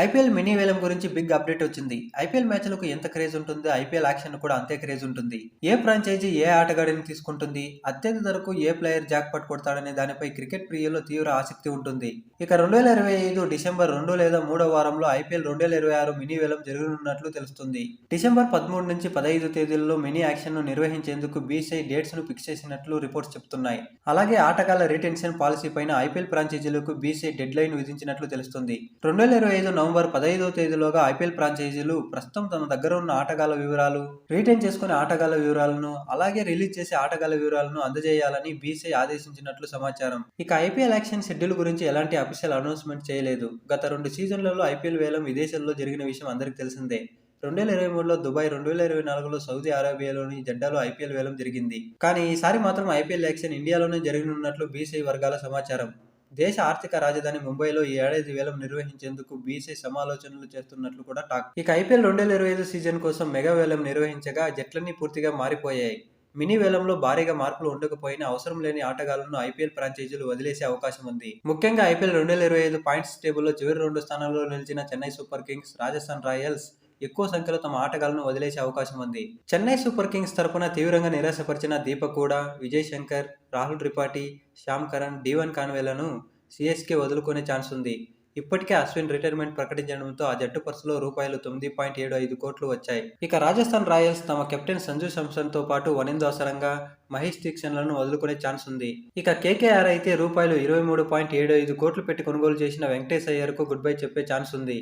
IPL mini వేలం గురించి big update వచ్చింది. ఐపీఎల్ మ్యాచ్లకు ఎంత క్రేజ్ ఉంటుందో ఐపీఎల్ యాక్షన్ కూడా అంతే క్రేజ్ ఉంటుంది. ఏ ఫ్రాంచైజీ ఏ ఆటగాడిని తీసుకుంటుంది, అత్యధిక ధరకు ఏ ప్లేయర్ జాక్పాట్ కొడతాడనే దానిపై క్రికెట్ ప్రియుల్లో తీవ్ర ఆసక్తి ఉంటుంది. ఇక 2025 డిసెంబర్ 2 లేదా 3వ వారంలో ఐపీఎల్ 2026 మినీ వేలం జరగనున్నట్లు తెలుస్తుంది. డిసెంబర్ 13 నుంచి 15 తేదీల్లో మినీ యాక్షన్ ను నిర్వహించేందుకు బీసీఐ డేట్స్ ను ఫిక్స్ చేసినట్లు రిపోర్ట్స్ చెబుతున్నాయి. అలాగే ఆటగాళ్ల రిటెన్షన్ పాలసీ పైన ఐపీఎల్ ఫ్రాంచైజీలకు బీసీఐ డెడ్ లైన్ విధించినట్లు తెలుస్తుంది. 2025 నవంబర్ 15వ తేదీలోగా ఐపీఎల్ ఫ్రాంచైజీలు ప్రస్తుతం తమ దగ్గర ఉన్న ఆటగాళ్ల వివరాలు, రిటైన్ చేసుకునే ఆటగాళ్ల వివరాలను, అలాగే రిలీజ్ చేసే ఆటగాళ్ల వివరాలను అందజేయాలని బీసీఐ ఆదేశించినట్లు సమాచారం. ఇక ఐపీఎల్ యాక్షన్ షెడ్యూల్ గురించి ఎలాంటి అఫీషియల్ అనౌన్స్మెంట్ చేయలేదు. గత 2 సీజన్లలో ఐపీఎల్ వేలం విదేశాల్లో జరిగిన విషయం అందరికీ తెలిసిందే. 2023లో దుబాయ్, 2024లో సౌదీ అరేబియాలోని జెడ్డాలో ఐపీఎల్ వేలం జరిగింది. కానీ ఈసారి మాత్రం ఐపీఎల్ యాక్షన్ ఇండియాలోనే జరగనున్నట్లు బీసీఐ వర్గాల సమాచారం. దేశ ఆర్థిక రాజధాని ముంబైలో ఈ ఏడాది వేలం నిర్వహించేందుకు బీసీఐ సమాలోచనలు చేస్తున్నట్లు కూడా టాక్. ఇక ఐపీఎల్ 2025 సీజన్ కోసం మెగా వేలం నిర్వహించగా జట్లన్నీ పూర్తిగా మారిపోయాయి. మినీ వేలంలో భారీగా మార్పులు ఉండకపోయినా అవసరం లేని ఆటగాళ్లను ఐపీఎల్ ఫ్రాంచైజీలు వదిలేసే అవకాశం ఉంది. ముఖ్యంగా ఐపీఎల్ 2025 పాయింట్స్ టేబుల్లో చివరి 2 స్థానాల్లో నిలిచిన Chennai super Kings, Rajasthan Royals ఎక్కువ సంఖ్యలో తమ ఆటగాళ్లను వదిలేసే అవకాశం ఉంది. చెన్నై సూపర్ కింగ్స్ తరపున తీవ్రంగా నిరాశపరిచిన దీపక్ హూడా, విజయ్ శంకర్, రాహుల్ త్రిపాఠి, శ్యామ్ కరణ్, డీవన్ కాన్వేలను సీఎస్కే వదులుకునే ఛాన్స్ ఉంది. ఇప్పటికే అశ్విన్ రిటైర్మెంట్ ప్రకటించడంతో ఆ జట్టు పర్సులో రూపాయలు 9.75 కోట్లు వచ్చాయి. ఇక రాజస్థాన్ రాయల్స్ తమ కెప్టెన్ సంజు శాంసన్తో పాటు వనిందు అసరంగా, మహేష్ దీక్షణ్లను వదులుకునే ఛాన్స్ ఉంది. ఇక కేకేఆర్ అయితే రూపాయలు 23.75 కోట్లు పెట్టి కొనుగోలు చేసిన వెంకటేష్ అయ్యర్కు గుడ్ బై చెప్పే ఛాన్స్ ఉంది.